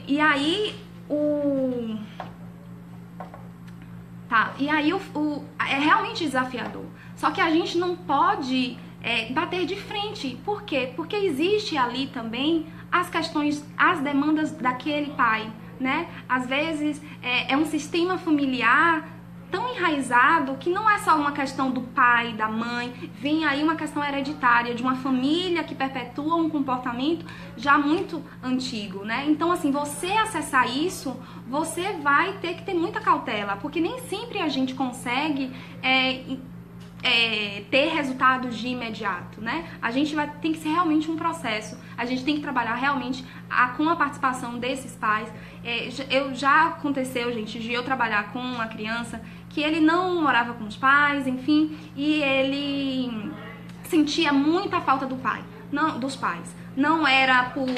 E aí, é realmente desafiador. Só que a gente não pode bater de frente. Por quê? Porque existe ali também as questões, as demandas daquele pai, né? Às vezes é um sistema familiar tão enraizado que não é só uma questão do pai, da mãe, vem aí uma questão hereditária de uma família que perpetua um comportamento já muito antigo, né? Então, assim, você acessar isso, você vai ter que ter muita cautela, porque nem sempre a gente consegue ter resultados de imediato, né? A gente tem que ser realmente um processo, a gente tem que trabalhar realmente com a participação desses pais. Já aconteceu, gente, de eu trabalhar com uma criança que ele não morava com os pais, enfim, e ele sentia muita falta dos pais. Não era por...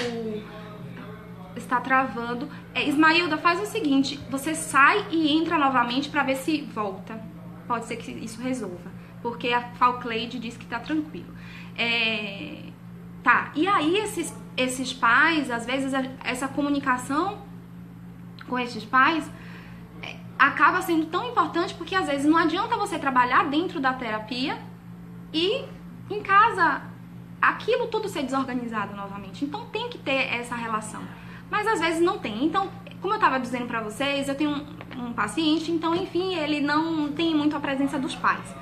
Está travando. Ismailda, faz o seguinte, você sai e entra novamente para ver se volta. Pode ser que isso resolva, porque a Falcleide disse que tá tranquilo. E aí esses pais, às vezes essa comunicação com esses pais acaba sendo tão importante, porque às vezes não adianta você trabalhar dentro da terapia e em casa aquilo tudo ser desorganizado novamente. Então tem que ter essa relação, mas às vezes não tem. Então como eu tava dizendo pra vocês, eu tenho um paciente, então, enfim, ele não tem muito a presença dos pais.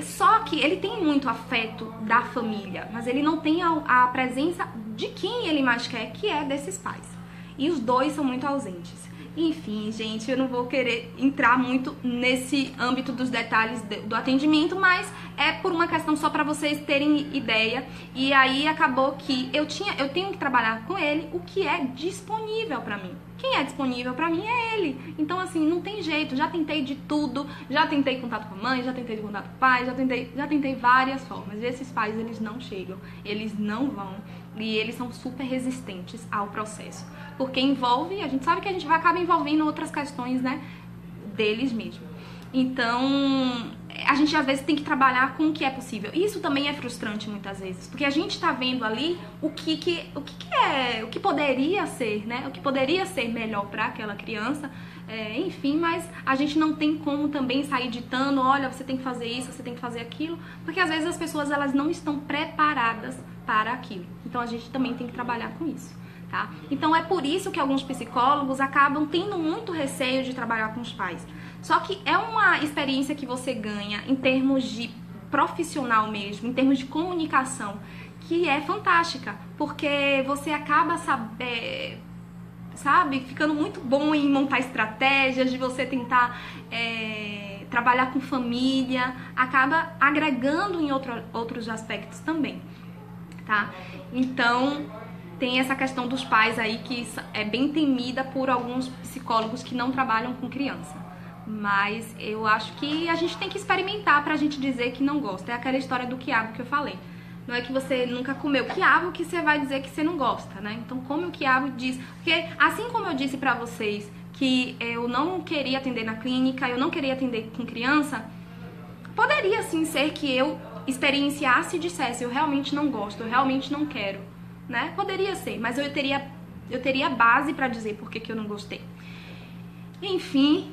Só que ele tem muito afeto da família, mas ele não tem a presença de quem ele mais quer, que é desses pais. E os dois são muito ausentes. Enfim, gente, eu não vou querer entrar muito nesse âmbito dos detalhes do atendimento, mas é por uma questão só para vocês terem ideia. E aí acabou que eu tenho que trabalhar com ele o que é disponível para mim. Quem é disponível para mim é ele. Então, assim, não tem jeito. Já tentei de tudo. Já tentei contato com a mãe, já tentei contato com o pai, já tentei várias formas. E esses pais, eles não chegam, eles não vão. E eles são super resistentes ao processo. Porque envolve, a gente sabe que a gente vai acabar envolvendo outras questões, né, deles mesmo. Então, a gente às vezes tem que trabalhar com o que é possível. E isso também é frustrante muitas vezes, porque a gente tá vendo ali o que poderia ser, né? O que poderia ser melhor para aquela criança, enfim, mas a gente não tem como também sair ditando, olha, você tem que fazer isso, você tem que fazer aquilo, porque às vezes as pessoas elas não estão preparadas para aquilo. Então a gente também tem que trabalhar com isso. Tá? Então é por isso que alguns psicólogos acabam tendo muito receio de trabalhar com os pais. Só que é uma experiência que você ganha em termos de profissional mesmo, em termos de comunicação, que é fantástica, porque você acaba ficando muito bom em montar estratégias, de você tentar trabalhar com família, acaba agregando em outros aspectos também, tá? Então tem essa questão dos pais aí que é bem temida por alguns psicólogos que não trabalham com criança. Mas eu acho que a gente tem que experimentar pra gente dizer que não gosta. É aquela história do quiabo que eu falei. Não é que você nunca comeu quiabo que você vai dizer que você não gosta, né? Então come o quiabo e diz. Porque assim como eu disse pra vocês que eu não queria atender na clínica, eu não queria atender com criança, poderia sim ser que eu experienciasse e dissesse, eu realmente não gosto, eu realmente não quero. Né? Poderia ser, mas eu teria base pra dizer por que eu não gostei. Enfim,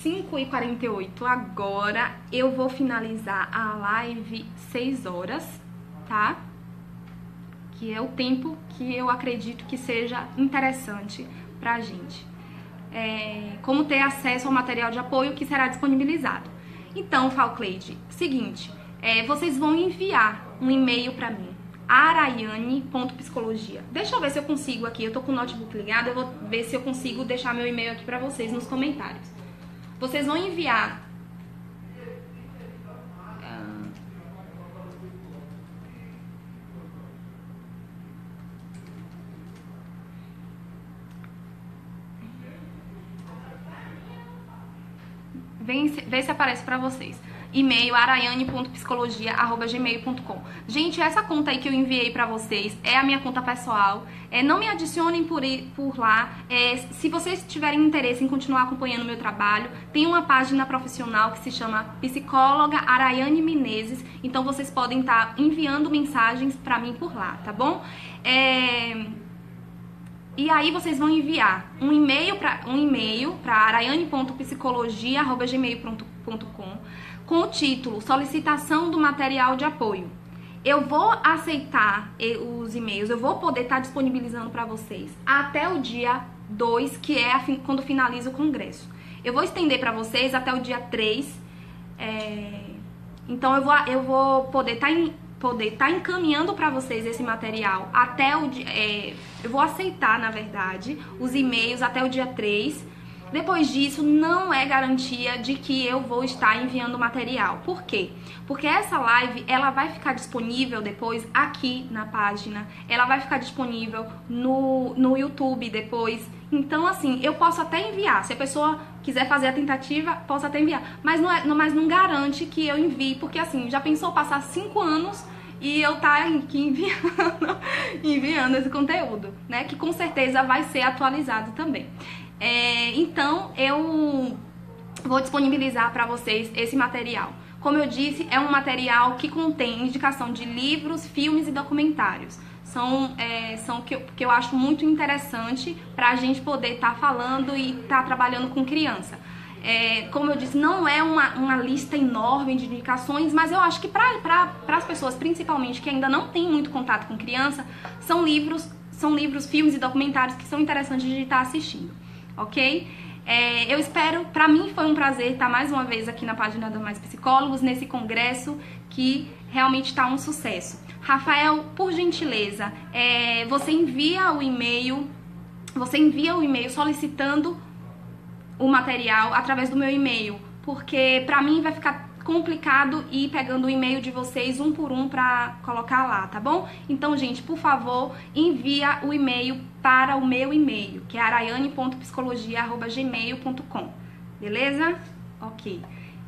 5h48 agora. Eu vou finalizar a live 6 horas, tá? Que é o tempo que eu acredito que seja interessante pra gente. Como ter acesso ao material de apoio que será disponibilizado. Então, Falcleide, seguinte, vocês vão enviar um e-mail pra mim, araiane.psicologia. Deixa eu ver se eu consigo aqui, eu tô com o notebook ligado, eu vou ver se eu consigo deixar meu e-mail aqui pra vocês nos comentários. Vocês vão enviar vê se aparece pra vocês. E-mail araiane.psicologia@gmail.com. Gente, essa conta aí que eu enviei pra vocês é a minha conta pessoal. Não me adicionem por lá. Se vocês tiverem interesse em continuar acompanhando o meu trabalho, tem uma página profissional que se chama Psicóloga Araiane Menezes. Então vocês podem estar enviando mensagens pra mim por lá, tá bom? E aí vocês vão enviar um e-mail para araiane.psicologia@gmail.com com o título Solicitação do Material de Apoio. Eu vou aceitar os e-mails, eu vou poder estar disponibilizando para vocês até o dia 2, que é quando finaliza o congresso. Eu vou estender para vocês até o dia 3, então eu vou poder estar encaminhando para vocês esse material até o dia... eu vou aceitar, na verdade, os e-mails até o dia 3. Depois disso, não é garantia de que eu vou estar enviando material. Por quê? Porque essa live, ela vai ficar disponível depois aqui na página. Ela vai ficar disponível no YouTube depois. Então, assim, eu posso até enviar. Se a pessoa quiser fazer a tentativa, posso até enviar. Mas não garante que eu envie. Porque, assim, já pensou passar 5 anos... e eu tá aqui enviando esse conteúdo, né? Que com certeza vai ser atualizado também. Então, eu vou disponibilizar para vocês esse material. Como eu disse, é um material que contém indicação de livros, filmes e documentários. São que eu acho muito interessante para a gente poder estar falando e estar trabalhando com criança. Como eu disse, não é uma lista enorme de indicações, mas eu acho que para as pessoas, principalmente, que ainda não têm muito contato com criança, são livros são livros, filmes e documentários que são interessantes de estar assistindo, ok? Eu espero, pra mim foi um prazer estar mais uma vez aqui na página da Mais Psicólogos, nesse congresso que realmente está um sucesso. Rafael, por gentileza, você envia o e-mail solicitando o material através do meu e-mail, porque pra mim vai ficar complicado ir pegando o e-mail de vocês um por um pra colocar lá, tá bom? Então, gente, por favor, envia o e-mail para o meu e-mail, que é araiane.psicologia@gmail.com, beleza? Ok.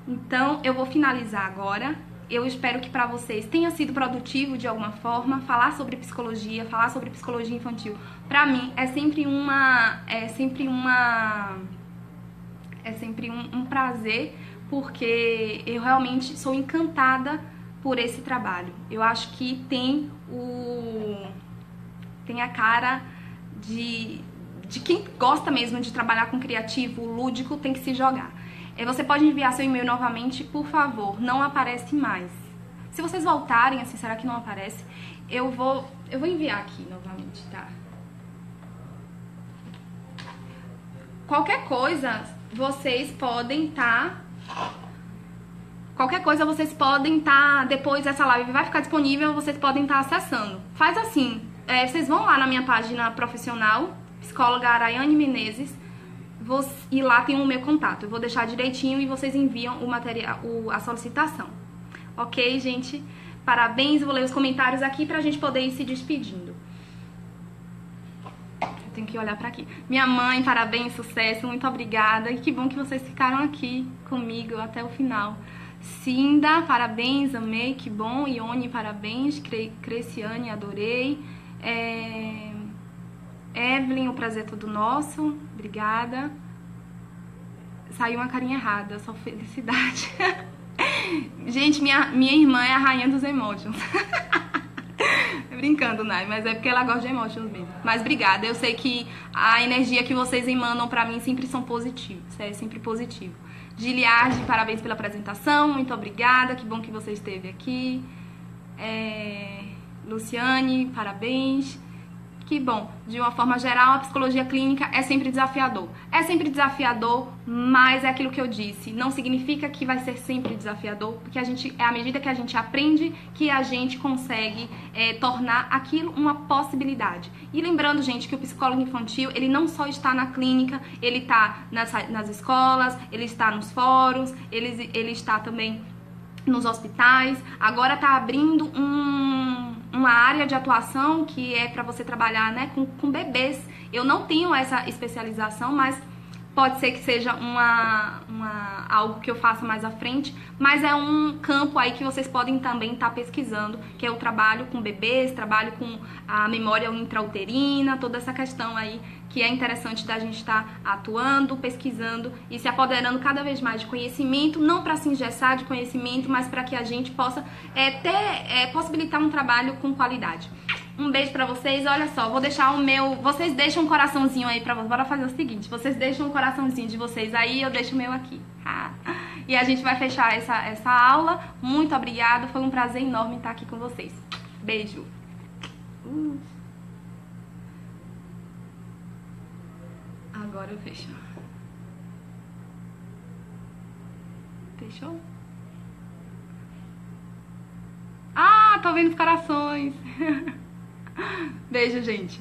Então, eu vou finalizar agora. Eu espero que pra vocês tenha sido produtivo de alguma forma. Falar sobre psicologia infantil, pra mim é sempre um prazer, porque eu realmente sou encantada por esse trabalho. Eu acho que tem a cara de quem gosta mesmo de trabalhar com criativo, lúdico, tem que se jogar. Você pode enviar seu e-mail novamente, por favor, não aparece mais. Se vocês voltarem, assim, será que não aparece? Eu vou enviar aqui novamente, tá? Qualquer coisa, vocês podem estar... depois dessa live vai ficar disponível, vocês podem estar acessando. Faz assim, vocês vão lá na minha página profissional, psicóloga Araiane Menezes, e lá tem o meu contato. Eu vou deixar direitinho e vocês enviam o material, a solicitação. Ok, gente? Parabéns, vou ler os comentários aqui pra gente poder ir se despedindo. Eu tenho que olhar pra aqui. Minha mãe, parabéns, sucesso, muito obrigada. E que bom que vocês ficaram aqui comigo até o final. Cinda, parabéns, amei, que bom. Ione, parabéns. Creciane, adorei. Evelyn, o prazer é todo nosso. Obrigada. Saiu uma carinha errada, só felicidade. Gente, minha irmã é a rainha dos emojis. Brincando, Nai, mas é porque ela gosta de emojis mesmo. Mas obrigada, eu sei que a energia que vocês emanam pra mim sempre são positivos. É sempre positivo. Giliardi, parabéns pela apresentação, muito obrigada, que bom que você esteve aqui. Luciane, parabéns. Que bom, de uma forma geral, a psicologia clínica é sempre desafiador. É sempre desafiador, mas é aquilo que eu disse. Não significa que vai ser sempre desafiador, porque à medida que a gente aprende, que a gente consegue tornar aquilo uma possibilidade. E lembrando, gente, que o psicólogo infantil, ele não só está na clínica, ele está nas escolas, ele está nos fóruns, ele está também nos hospitais. Agora está abrindo uma área de atuação que é para você trabalhar, né, com bebês. Eu não tenho essa especialização, mas pode ser que seja algo que eu faça mais à frente, mas é um campo aí que vocês podem também estar pesquisando, que é o trabalho com bebês, trabalho com a memória intrauterina, toda essa questão aí que é interessante da gente estar atuando, pesquisando e se apoderando cada vez mais de conhecimento, não para se engessar de conhecimento, mas para que a gente possa possibilitar um trabalho com qualidade. Um beijo pra vocês, olha só, vou deixar o meu... Vocês deixam um coraçãozinho aí pra vocês, bora fazer o seguinte, vocês deixam um coraçãozinho de vocês aí, eu deixo o meu aqui. E a gente vai fechar essa aula. Muito obrigada, foi um prazer enorme estar aqui com vocês. Beijo. Agora eu fecho. Fechou? Tô vendo os corações. Beijo, gente.